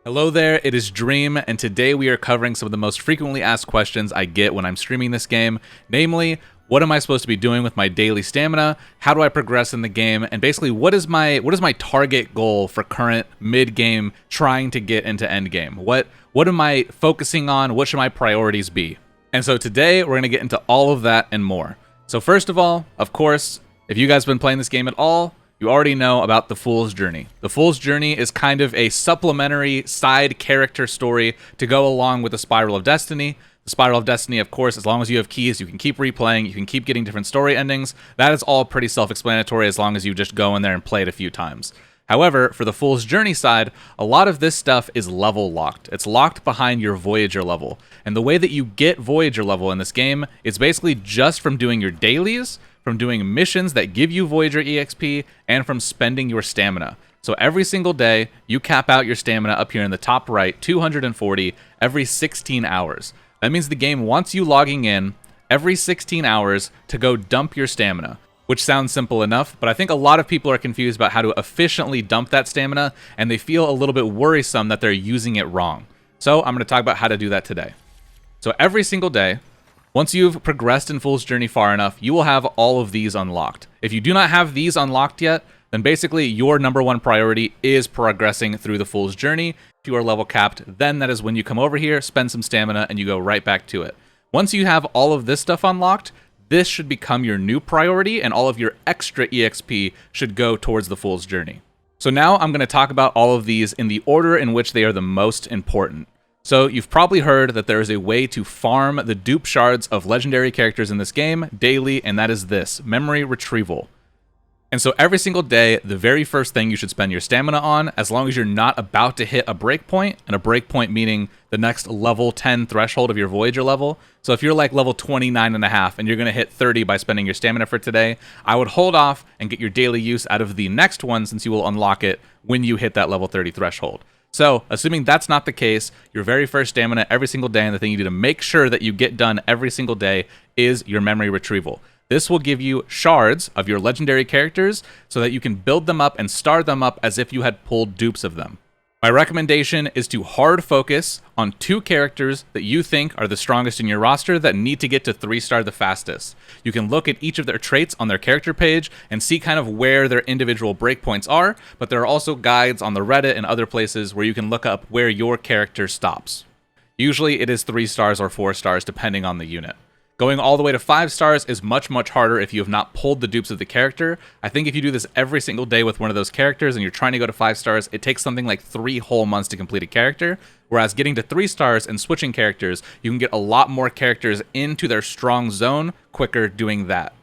Hello there, it is Dream, and today we are covering some of the most frequently asked questions I get when I'm streaming this game, namely, what am I supposed to be doing with my daily stamina, how do I progress in the game, and basically what is my target goal for current mid-game trying to get into endgame? What am I focusing on, what should my priorities be? And so today we're going to get into all of that and more. So first of all, of course, if you guys have been playing this game at all, you already know about the Fool's Journey. The Fool's Journey is kind of a supplementary side character story to go along with the Spiral of Destiny. The Spiral of Destiny, of course, as long as you have keys, you can keep replaying, you can keep getting different story endings. That is all pretty self-explanatory as long as you just go in there and play it a few times. However, for the Fool's Journey side, a lot of this stuff is level locked. It's locked behind your Voyager level. And the way that you get Voyager level in this game is basically just from doing your dailies, from doing missions that give you Voyager EXP, and from spending your stamina. So every single day, you cap out your stamina up here in the top right, 240 every 16 hours. That means the game wants you logging in every 16 hours to go dump your stamina, which sounds simple enough, but I think a lot of people are confused about how to efficiently dump that stamina, and they feel a little bit worrisome that they're using it wrong. So I'm going to talk about how to do that today. So every single day, once you've progressed in Fool's Journey far enough, you will have all of these unlocked. If you do not have these unlocked yet, then basically your number one priority is progressing through the Fool's Journey. If you are level capped, then that is when you come over here, spend some stamina, and you go right back to it. Once you have all of this stuff unlocked, this should become your new priority, and all of your extra EXP should go towards the Fool's Journey. So now I'm going to talk about all of these in the order in which they are the most important. So you've probably heard that there is a way to farm the dupe shards of legendary characters in this game daily, and that is this, memory retrieval. And so every single day, the very first thing you should spend your stamina on, as long as you're not about to hit a breakpoint, and a breakpoint meaning the next level 10 threshold of your Voyager level. So if you're like level 29.5 and you're going to hit 30 by spending your stamina for today, I would hold off and get your daily use out of the next one, since you will unlock it when you hit that level 30 threshold. So, assuming that's not the case, your very first stamina every single day, and the thing you need to make sure that you get done every single day, is your memory retrieval. This will give you shards of your legendary characters so that you can build them up and star them up as if you had pulled dupes of them. My recommendation is to hard focus on 2 characters that you think are the strongest in your roster that need to get to 3-star the fastest. You can look at each of their traits on their character page and see kind of where their individual breakpoints are, but there are also guides on the Reddit and other places where you can look up where your character stops. Usually it is 3 stars or 4 stars depending on the unit. Going all the way to 5 stars is much, much harder if you have not pulled the dupes of the character. I think if you do this every single day with one of those characters and you're trying to go to 5 stars, it takes something like 3 whole months to complete a character. Whereas getting to 3 stars and switching characters, you can get a lot more characters into their strong zone quicker doing that.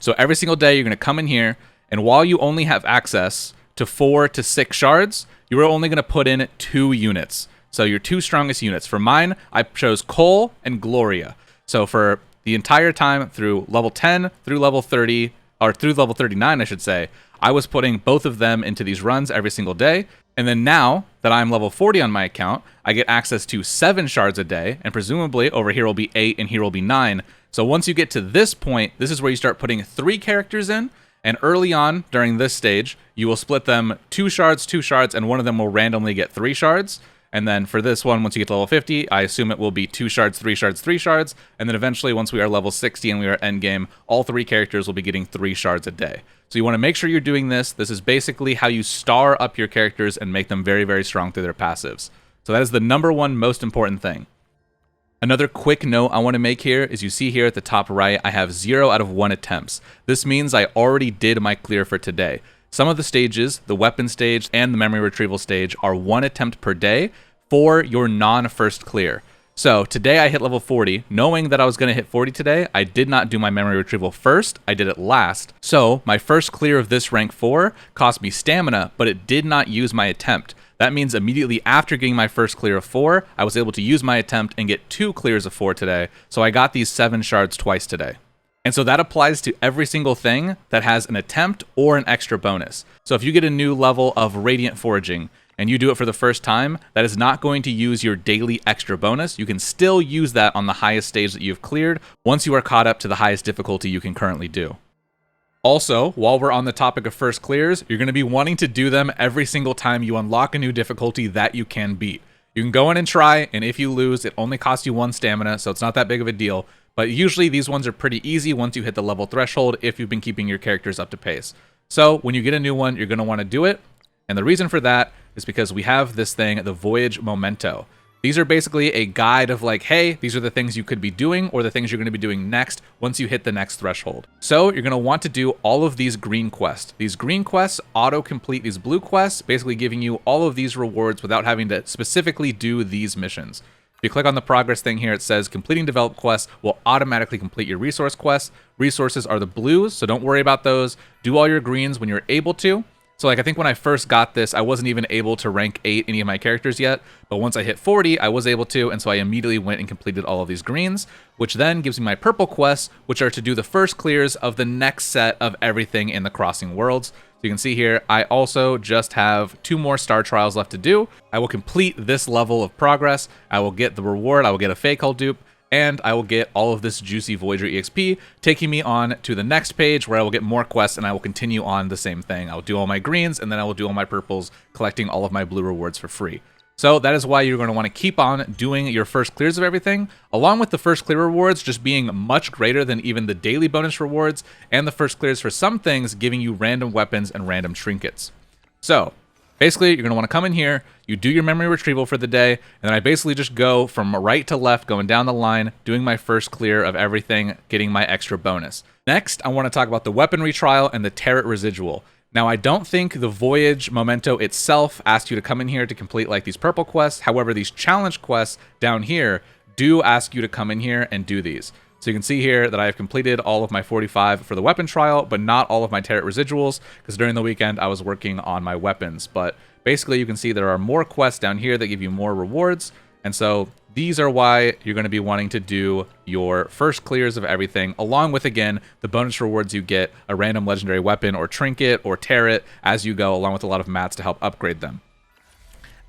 So every single day, you're going to come in here, and while you only have access to 4 to 6 shards, you are only going to put in 2 units. So your 2 strongest units. For mine, I chose Cole and Gloria. So for the entire time through level 10 through level 30, or through level 39, I should say, I was putting both of them into these runs every single day. And then now that I'm level 40 on my account, I get access to 7 shards a day, and presumably over here will be 8 and here will be 9. So once you get to this point, this is where you start putting 3 characters in, and early on during this stage, you will split them 2 shards, and one of them will randomly get 3 shards. And then for this one, once you get to level 50, I assume it will be 2 shards, 3 shards, 3 shards. And then eventually, once we are level 60 and we are endgame, all 3 characters will be getting 3 shards a day. So you want to make sure you're doing this. This is basically how you star up your characters and make them very, very strong through their passives. So that is the number one most important thing. Another quick note I want to make here is you see here at the top right, I have 0 out of 1 attempts. This means I already did my clear for today. Some of the stages, the weapon stage and the memory retrieval stage, are 1 attempt per day for your non-first clear. So today I hit level 40. Knowing that I was going to hit 40 today, I did not do my memory retrieval first, I did it last. So my first clear of this rank 4 cost me stamina, but it did not use my attempt. That means immediately after getting my first clear of 4, I was able to use my attempt and get 2 clears of 4 today. So I got these 7 shards twice today. And so that applies to every single thing that has an attempt or an extra bonus. So if you get a new level of Radiant Foraging and you do it for the first time, that is not going to use your daily extra bonus. You can still use that on the highest stage that you've cleared once you are caught up to the highest difficulty you can currently do. Also, while we're on the topic of first clears, you're going to be wanting to do them every single time you unlock a new difficulty that you can beat. You can go in and try, and if you lose, it only costs you 1 stamina, so it's not that big of a deal. But usually these ones are pretty easy once you hit the level threshold if you've been keeping your characters up to pace. So when you get a new one, you're going to want to do it. And the reason for that is because we have this thing, the Voyage Momento. These are basically a guide of like, hey, these are the things you could be doing or the things you're going to be doing next once you hit the next threshold. So you're going to want to do all of these green quests. These green quests auto-complete these blue quests, basically giving you all of these rewards without having to specifically do these missions. If you click on the progress thing here, it says completing developed quests will automatically complete your resource quests. Resources are the blues, so don't worry about those. Do all your greens when you're able to. So like I think when I first got this, I wasn't even able to rank 8 any of my characters yet, but once I hit 40, I was able to, and so I immediately went and completed all of these greens, which then gives me my purple quests, which are to do the first clears of the next set of everything in the Crossing Worlds. So you can see here, I also just have 2 more star trials left to do. I will complete this level of progress, I will get the reward, I will get a fake hull dupe, and I will get all of this juicy Voyager EXP, taking me on to the next page where I will get more quests and I will continue on the same thing. I'll do all my greens and then I will do all my purples, collecting all of my blue rewards for free. So that is why you're going to want to keep on doing your first clears of everything, along with the first clear rewards just being much greater than even the daily bonus rewards, and the first clears for some things giving you random weapons and random trinkets. So basically, you're going to want to come in here, you do your memory retrieval for the day, and then I basically just go from right to left, going down the line, doing my first clear of everything, getting my extra bonus. Next, I want to talk about the weaponry trial and the turret residual. Now, I don't think the Voyage Momento itself asked you to come in here to complete like these purple quests. However, these challenge quests down here do ask you to come in here and do these. So you can see here that I have completed all of my 45 for the weapon trial, but not all of my turret residuals, because during the weekend I was working on my weapons. But basically you can see there are more quests down here that give you more rewards, and so these are why you're going to be wanting to do your first clears of everything, along with, again, the bonus rewards you get, a random legendary weapon or trinket or turret as you go, along with a lot of mats to help upgrade them.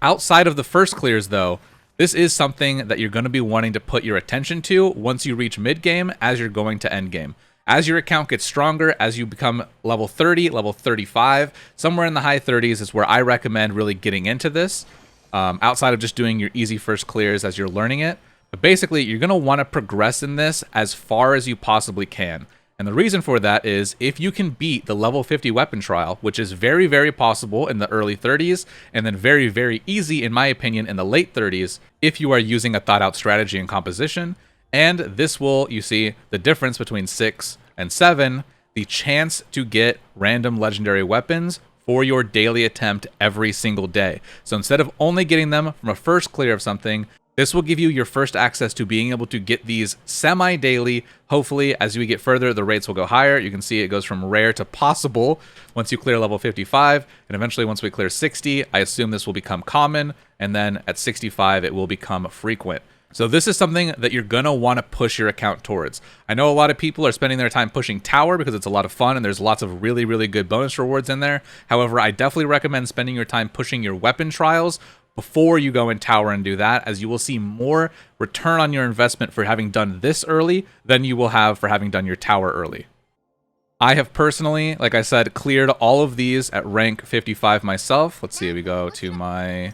Outside of the first clears, though, this is something that you're going to be wanting to put your attention to once you reach mid-game as you're going to end-game. As your account gets stronger, as you become level 30, level 35, somewhere in the high 30s is where I recommend really getting into this, outside of just doing your easy first clears as you're learning it. But basically, you're going to want to progress in this as far as you possibly can. And the reason for that is if you can beat the level 50 weapon trial, which is very, very possible in the early 30s, and then very, very easy, in my opinion, in the late 30s, if you are using a thought out strategy and composition. And this will, you see, the difference between 6 and 7, the chance to get random legendary weapons for your daily attempt every single day. So instead of only getting them from a first clear of something, this will give you your first access to being able to get these semi-daily. Hopefully, as we get further, the rates will go higher. You can see it goes from rare to possible once you clear level 55, and eventually once we clear 60, I assume this will become common, and then at 65, it will become frequent. So this is something that you're going to want to push your account towards. I know a lot of people are spending their time pushing Tower because it's a lot of fun and there's lots of really, really good bonus rewards in there. However, I definitely recommend spending your time pushing your weapon trials before you go in Tower and do that, as you will see more return on your investment for having done this early than you will have for having done your Tower early. I have personally, like I said, cleared all of these at rank 55 myself. Let's see, we go to my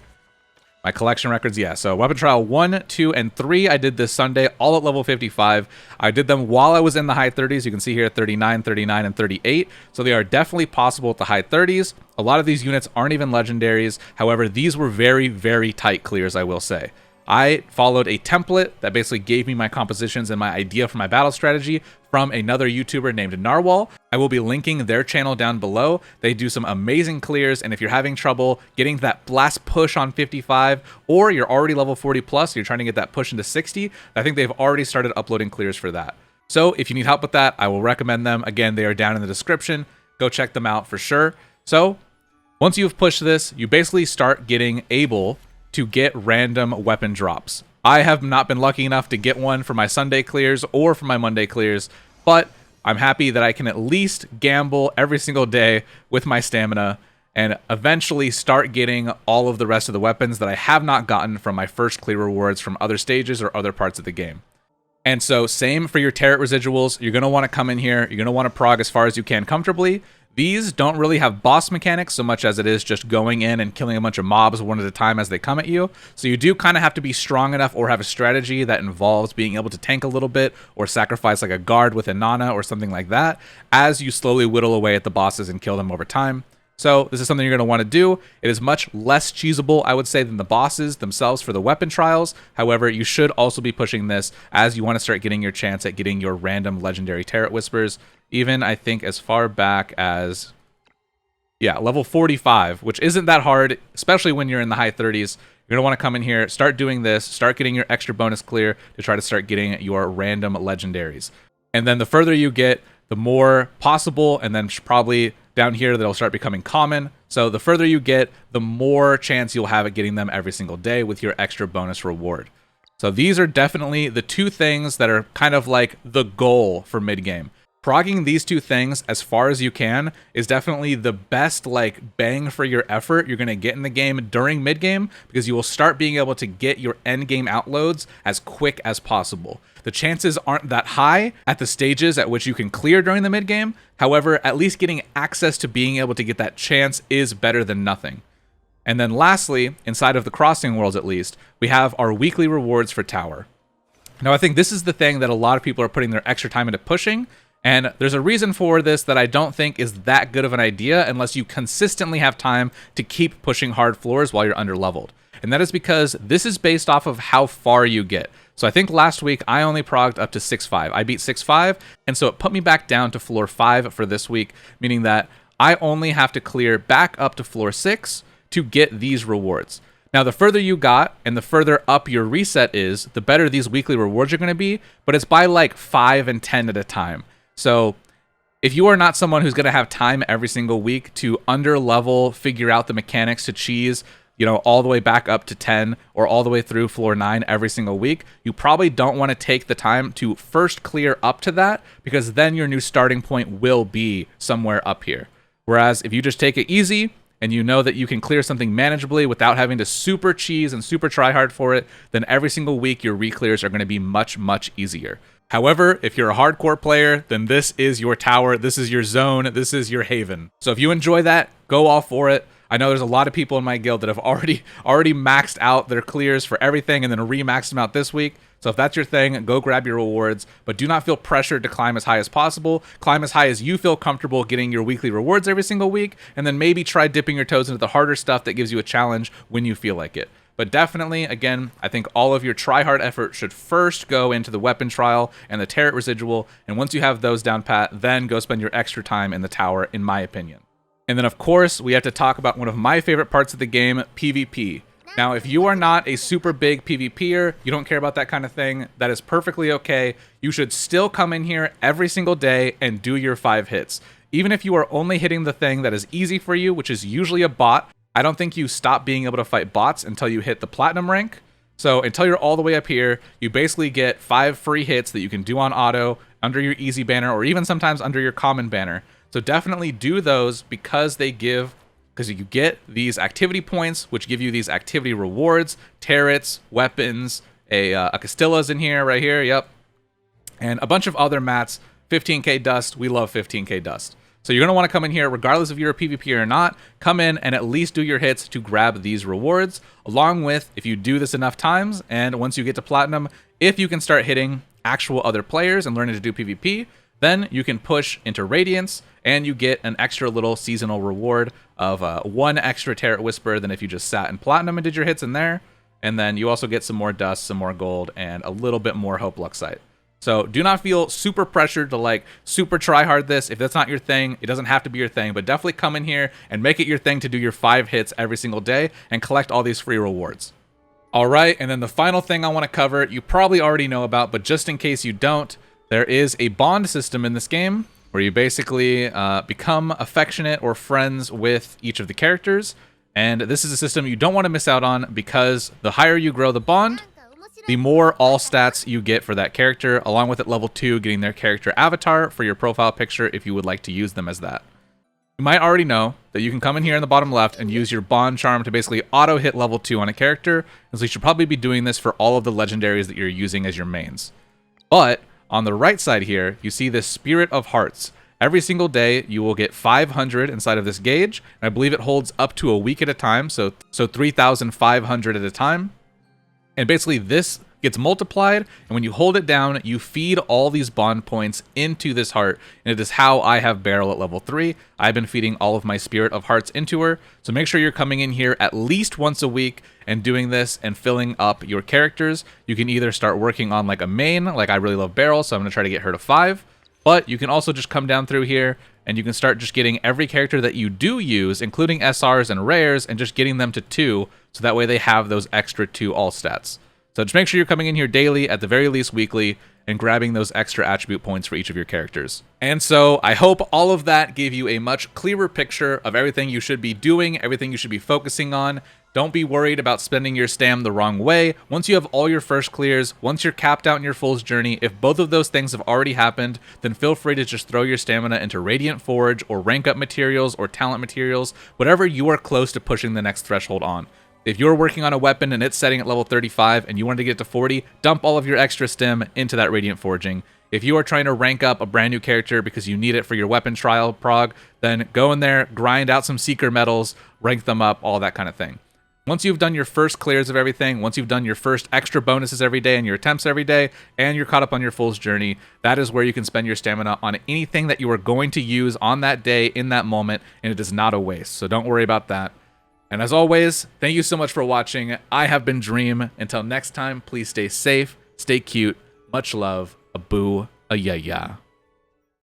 collection records. Yeah, so weapon trial 1, 2, and 3, I did this Sunday, all at level 55. I did them while I was in the high 30s. You can see here 39, 39, and 38. So they are definitely possible at the high 30s. A lot of these units aren't even legendaries. However, these were very, very tight clears, I will say. I followed a template that basically gave me my compositions and my idea for my battle strategy from another YouTuber named Narwhal. I will be linking their channel down below. They do some amazing clears, and if you're having trouble getting that blast push on 55, or you're already level 40 plus, you're trying to get that push into 60, I think they've already started uploading clears for that. So if you need help with that, I will recommend them. Again, they are down in the description. Go check them out for sure. So once you've pushed this, you basically start getting able to get random weapon drops. I have not been lucky enough to get one for my Sunday clears or for my Monday clears, but I'm happy that I can at least gamble every single day with my stamina and eventually start getting all of the rest of the weapons that I have not gotten from my first clear rewards from other stages or other parts of the game. And so same for your Terrat residuals. You're going to want to come in here. You're going to want to prog as far as you can comfortably. These don't really have boss mechanics so much as it is just going in and killing a bunch of mobs one at a time as they come at you. So you do kind of have to be strong enough or have a strategy that involves being able to tank a little bit or sacrifice like a guard with a Nana or something like that as you slowly whittle away at the bosses and kill them over time. So this is something you're going to want to do. It is much less cheesable, I would say, than the bosses themselves for the weapon trials. However, you should also be pushing this as you want to start getting your chance at getting your random legendary Terrat Whispers. Even, I think, as far back as, yeah, level 45, which isn't that hard, especially when you're in the high 30s. You're going to want to come in here, start doing this, start getting your extra bonus clear to try to start getting your random legendaries. And then the further you get, the more possible, and then probably down here that'll start becoming common. So the further you get, the more chance you'll have at getting them every single day with your extra bonus reward. So these are definitely the two things that are kind of like the goal for mid-game. Progging these two things as far as you can is definitely the best like bang for your effort you're going to get in the game during mid-game, because you will start being able to get your end-game outloads as quick as possible. The chances aren't that high at the stages at which you can clear during the mid-game. However, at least getting access to being able to get that chance is better than nothing. And then lastly, inside of the crossing worlds at least, we have our weekly rewards for tower. Now I think this is the thing that a lot of people are putting their extra time into pushing. And there's a reason for this that I don't think is that good of an idea unless you consistently have time to keep pushing hard floors while you're underleveled. And that is because this is based off of how far you get. So I think last week I only progged up to 6-5. I beat 6-5, and so it put me back down to floor 5 for this week, meaning that I only have to clear back up to floor 6 to get these rewards. Now, the further you got and the further up your reset is, the better these weekly rewards are going to be, but it's by like 5 and 10 at a time. So if you are not someone who's going to have time every single week to underlevel, figure out the mechanics to cheese, you know, all the way back up to 10 or all the way through floor 9 every single week, you probably don't want to take the time to first clear up to that, because then your new starting point will be somewhere up here. Whereas if you just take it easy and you know that you can clear something manageably without having to super cheese and super try hard for it, then every single week your re-clears are going to be much, much easier. However, if you're a hardcore player, then this is your tower, this is your zone, this is your haven. So if you enjoy that, go all for it. I know there's a lot of people in my guild that have already maxed out their clears for everything and then re-maxed them out this week. So if that's your thing, go grab your rewards, but do not feel pressured to climb as high as possible. Climb as high as you feel comfortable getting your weekly rewards every single week, and then maybe try dipping your toes into the harder stuff that gives you a challenge when you feel like it. But definitely, again, I think all of your try-hard effort should first go into the weapon trial and the Terrat residual, and once you have those down pat, then go spend your extra time in the tower, in my opinion. And then, of course, we have to talk about one of my favorite parts of the game, PvP. Now, if you are not a super big PvPer, you don't care about that kind of thing, that is perfectly okay. You should still come in here every single day and do your 5 hits. Even if you are only hitting the thing that is easy for you, which is usually a bot, I don't think you stop being able to fight bots until you hit the platinum rank. So until you're all the way up here, you basically get 5 free hits that you can do on auto, under your easy banner, or even sometimes under your common banner. So definitely do those, because you get these activity points, which give you these activity rewards, Terrats, weapons, a Castilla's in here, right here, yep. And a bunch of other mats, 15k dust, we love 15k dust. So you're going to want to come in here, regardless if you're a PvP or not, come in and at least do your hits to grab these rewards, along with, if you do this enough times, and once you get to Platinum, if you can start hitting actual other players and learning to do PvP, then you can push into Radiance, and you get an extra little seasonal reward of 1 extra Terrat Whisper than if you just sat in Platinum and did your hits in there, and then you also get some more dust, some more gold, and a little bit more Hope Luxite. So do not feel super pressured to like super try hard this. If that's not your thing, it doesn't have to be your thing, but definitely come in here and make it your thing to do your 5 hits every single day and collect all these free rewards. All right, and then the final thing I want to cover, you probably already know about, but just in case you don't, there is a bond system in this game where you basically become affectionate or friends with each of the characters. And this is a system you don't want to miss out on, because the higher you grow the bond, the more all stats you get for that character, along with at level 2 getting their character avatar for your profile picture if you would like to use them as that. You might already know that you can come in here in the bottom left and use your bond charm to basically auto hit level 2 on a character, and so you should probably be doing this for all of the legendaries that you're using as your mains. But on the right side here, you see this Spirit of Hearts. Every single day, you will get 500 inside of this gauge, and I believe it holds up to a week at a time, so 3,500 at a time. And basically, this gets multiplied, and when you hold it down, you feed all these bond points into this heart, and it is how I have Beryl at level 3. I've been feeding all of my Spirit of Hearts into her, so make sure you're coming in here at least once a week and doing this and filling up your characters. You can either start working on like a main, like I really love Beryl, so I'm going to try to get her to 5, but you can also just come down through here and you can start just getting every character that you do use, including SRs and rares, and just getting them to 2, so that way they have those extra 2 all stats. So just make sure you're coming in here daily, at the very least weekly, and grabbing those extra attribute points for each of your characters. And so I hope all of that gave you a much clearer picture of everything you should be doing, everything you should be focusing on. Don't be worried about spending your stam the wrong way. Once you have all your first clears, once you're capped out in your Fool's Journey, if both of those things have already happened, then feel free to just throw your stamina into Radiant Forge or rank up materials or talent materials, whatever you are close to pushing the next threshold on. If you're working on a weapon and it's setting at level 35 and you want to get to 40, dump all of your extra stim into that Radiant Forging. If you are trying to rank up a brand new character because you need it for your weapon trial prog, then go in there, grind out some Seeker medals, rank them up, all that kind of thing. Once you've done your first clears of everything, once you've done your first extra bonuses every day and your attempts every day, and you're caught up on your Fool's Journey, that is where you can spend your stamina on anything that you are going to use on that day, in that moment, and it is not a waste, so don't worry about that. And as always, thank you so much for watching. I have been Dream. Until next time, please stay safe, stay cute, much love, a boo, a yeah.